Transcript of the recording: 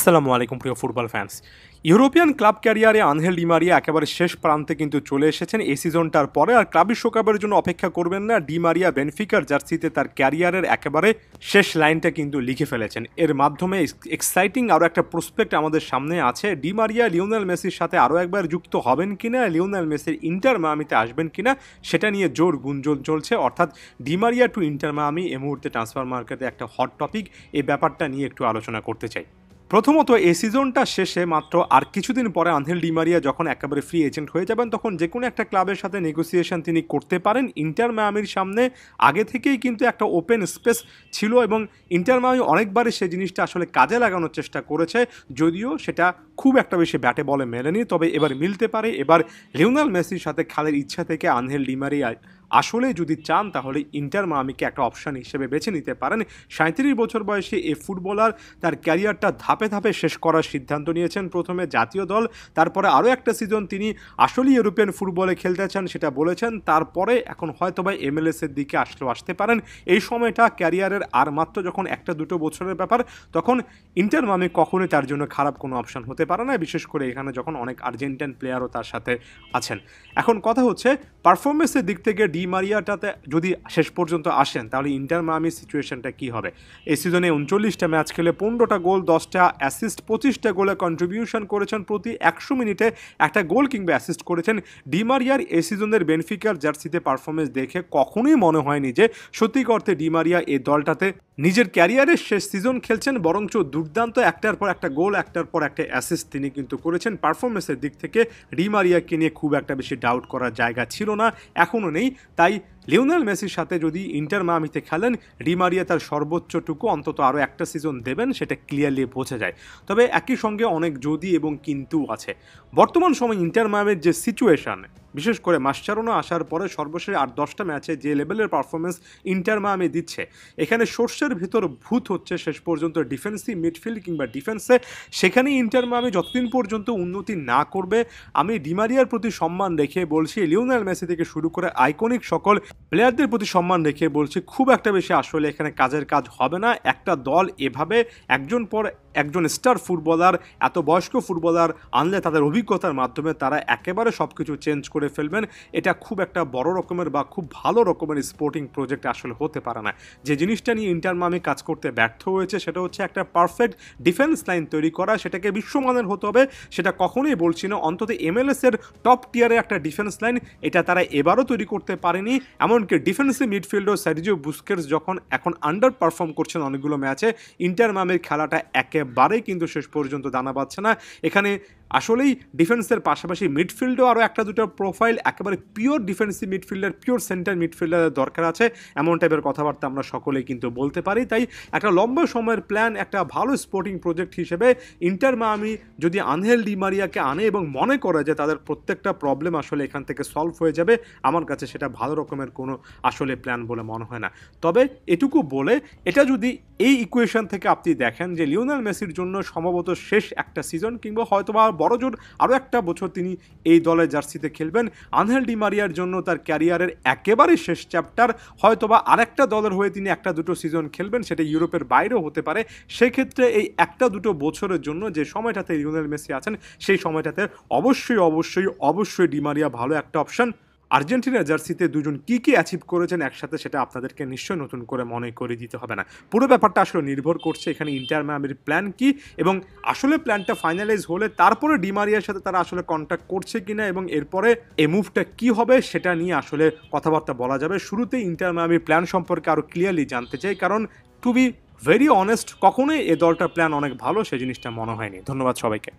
আসসালামু আলাইকুম প্রিয় ফুটবল ফ্যান্স। ইউরোপিয়ান ক্লাব ক্যারিয়ারে আনহেল ডি মারিয়া একেবারে শেষ প্রান্তে কিন্তু চলে এসেছেন এই সিজনটার পরে। আর ক্লাব বিশ্বকাপের জন্য অপেক্ষা করবেন না। ডি মারিয়া বেনফিকার জার্সিতে তার ক্যারিয়ারের একেবারে শেষ লাইনটা কিন্তু লিখে ফেলেছেন। এর মাধ্যমে এক্সাইটিং আরও একটা প্রসপেক্ট আমাদের সামনে আছে। ডি মারিয়া লিওনেল মেসির সাথে আরও একবার যুক্ত হবেন কিনা, লিওনেল মেসির ইন্টার মায়ামিতে আসবেন কিনা সেটা নিয়ে জোর গুঞ্জন চলছে। অর্থাৎ Di Maria to Inter Miami এই মুহূর্তে ট্রান্সফার মার্কেটে একটা হট টপিক। এই ব্যাপারটা নিয়ে একটু আলোচনা করতে চাই। প্রথমত, এই সিজনটা শেষে মাত্র আর কিছুদিন পরে আনহেল ডি মারিয়া যখন একেবারে ফ্রি এজেন্ট হয়ে যাবেন, তখন যে কোনো একটা ক্লাবের সাথে নেগোসিয়েশন তিনি করতে পারেন। ইন্টার মায়ামির সামনে আগে থেকেই কিন্তু একটা ওপেন স্পেস ছিল এবং ইন্টার মায়ামি অনেকবারই সেই জিনিসটা আসলে কাজে লাগানোর চেষ্টা করেছে, যদিও সেটা খুব একটা বেশি ব্যাটে বলে মেলেনি। তবে এবার মিলতে পারে। এবার লিওনেল মেসির সাথে খেলার ইচ্ছা থেকে আনহেল ডি মারিয়া আসলে যদি চান তাহলে ইন্টার মায়ামিকে একটা অপশান হিসেবে বেছে নিতে পারেন। 37 বছর বয়সে এই ফুটবলার তার ক্যারিয়ারটা ধাপে ধাপে শেষ করার সিদ্ধান্ত নিয়েছেন। প্রথমে জাতীয় দল, তারপরে আরও একটা সিজন তিনি আসলেই ইউরোপিয়ান ফুটবলে খেলতে চান সেটা বলেছেন। তারপরে এখন হয়তো বা MLS-এর দিকে আসতে পারেন। এই সময়টা ক্যারিয়ারের আর মাত্র যখন 1-2 বছরের ব্যাপার, তখন ইন্টার মায়ামি কখনোই তার জন্য খারাপ কোনো অপশান হতে পারে না, বিশেষ করে এখানে যখন অনেক আর্জেন্টাইন প্লেয়ারও তার সাথে আছেন। এখন কথা হচ্ছে পারফরমেন্সের দিক থেকে ডি মারিয়াটাতে যদি শেষ পর্যন্ত আসেন তাহলে ইন্টার মায়ামির সিচুয়েশনটা কী হবে। এই সিজনে 39টা ম্যাচ খেলে 15টা গোল, 10টা অ্যাসিস্ট, 25টা গোলে কন্ট্রিবিউশন করেছেন। প্রতি 100 মিনিটে একটা গোল কিংবা অ্যাসিস্ট করেছেন। ডি মারিয়ার এই সিজনের বেনফিকার জার্সিতে পারফরমেন্স দেখে কখনোই মনে হয়নি যে সত্যিক অর্থে ডি মারিয়া এই দলটাতে নিজের ক্যারিয়ারের শেষ সিজন খেলছেন, বরঞ্চ দুর্দান্ত একটার পর একটা গোল, একটার পর একটা অ্যাসিস্ট তিনি কিন্তু করেছেন। পারফরমেন্সের দিক থেকে ডি মারিয়াকে নিয়ে খুব একটা বেশি ডাউট করার জায়গা ছিল না, এখনও নেই। তাই লিওনেল মেসির সাথে যদি ইন্টার মায়ামিতে খেলেন, ডি মারিয়া তার সর্বোচ্চটুকু অন্তত আরও একটা সিজন দেবেন, সেটা ক্লিয়ারলি বোঝা যায়। তবে একই সঙ্গে অনেক যদি এবং কিন্তু আছে। বর্তমান সময় ইন্টার মায়ামির যে সিচুয়েশন, বিশেষ করে মাসচারোনা আসার পরে সর্বশেষ 8-10টা ম্যাচে যে লেভেলের পারফরমেন্স ইন্টার মায়ামি দিচ্ছে, এখানে সর্ষের ভেতর ভূত হচ্ছে শেষ পর্যন্ত ডিফেন্সিভ মিডফিল্ড কিংবা ডিফেন্সে। সেখানে ইন্টার মায়ামি যতদিন পর্যন্ত উন্নতি না করবে, আমি ডি মারিয়ার প্রতি সম্মান রেখে বলছি, লিওনেল মেসি থেকে শুরু করে আইকনিক সকল প্লেয়ারদের প্রতি সম্মান রেখে বলছি, খুব একটা বেশি আসলে এখানে কাজের কাজ হবে না। একটা দল এভাবে একজন পর একজন স্টার ফুটবলার, এত বয়স্ক ফুটবলার আনলে তাদের অভিজ্ঞতার মাধ্যমে তারা একেবারে সব কিছু চেঞ্জ করে ফেলবেন, এটা খুব একটা বড় রকমের বা খুব ভালো রকমের স্পোর্টিং প্রজেক্ট আসলে হতে পারে না। যে জিনিসটা নিয়ে ইন্টার মায়ামি কাজ করতে ব্যর্থ হয়েছে সেটা হচ্ছে একটা পারফেক্ট ডিফেন্স লাইন তৈরি করা। সেটাকে বিশ্বমানের হতে হবে সেটা কখনোই বলছি না, অন্তত MLS-এর টপ টিয়ারে একটা ডিফেন্স লাইন এটা তারা এবারও তৈরি করতে পারেনি। এমনকি ডিফেন্সিভ মিডফিল্ডার সার্জিও বুস্কেটস যখন এখন আন্ডার পারফর্ম করছেন অনেকগুলো ম্যাচে, ইন্টার মায়ামির খেলাটা একেবারেই কিন্তু শেষ পর্যন্ত দানা বাঁধছে না। এখানে আসলেই ডিফেন্সের পাশাপাশি মিডফিল্ডেও আরও 1-2টা প্রোফাইল একেবারে pure defensive midfielder, pure centre মিডফিল্ডারের দরকার আছে। এমন টাইপের কথাবার্তা আমরা সকলেই কিন্তু বলতে পারি। তাই একটা লম্বা সময়ের প্ল্যান, একটা ভালো স্পোর্টিং প্রজেক্ট হিসেবে ইন্টার মায়ামি যদি আনহেল ডি মারিয়াকে আনে এবং মনে করে যে তাদের প্রত্যেকটা প্রবলেম আসলে এখান থেকে সলভ হয়ে যাবে, আমার কাছে সেটা ভালো রকমের কোনো আসলে প্ল্যান বলে মনে হয় না। তবে এটুকু বলে, এটা যদি এই ইকুয়েশন থেকে আপনি দেখেন যে লিওনেল মেসির জন্য সম্ভবত শেষ একটা সিজন কিংবা হয়তোবা বড়জোর আরও একটা বছর তিনি এই দলের জার্সিতে খেলবেন, আনহেল ডি মারিয়ার জন্য তার ক্যারিয়ারের একেবারে শেষ চ্যাপ্টার, হয়তোবা আরেকটা দলের হয়ে তিনি 1-2 সিজন খেলবেন, সেটা ইউরোপের বাইরেও হতে পারে। সেক্ষেত্রে এই 1-2 বছরের জন্য যে সময়টাতে লিওনেল মেসি আছেন, সেই সময়টাতে অবশ্যই ডি মারিয়া ভালো একটা অপশন। আর্জেন্টিনার জার্সিতে দুজন কী অ্যাচিভ করেছেন একসাথে, সেটা আপনাদেরকে নিশ্চয়ই নতুন করে মনে করে দিতে হবে না। পুরো ব্যাপারটা আসলে নির্ভর করছে এখানে ইন্টার মায়ামির প্ল্যান কী, এবং আসলে প্ল্যানটা ফাইনালাইজ হলে তারপরে ডি মারিয়ার সাথে তারা আসলে কন্ট্যাক্ট করছে কিনা এবং এরপরে এই মুভটা কী হবে সেটা নিয়ে আসলে কথাবার্তা বলা যাবে। শুরুতেই ইন্টার মায়ামির প্ল্যান সম্পর্কে আরও ক্লিয়ারলি জানতে চাই, কারণ টু বি ভেরি অনেস্ট কখনোই এই দলটার প্ল্যান অনেক ভালো সে জিনিসটা মনে হয়নি। ধন্যবাদ সবাইকে।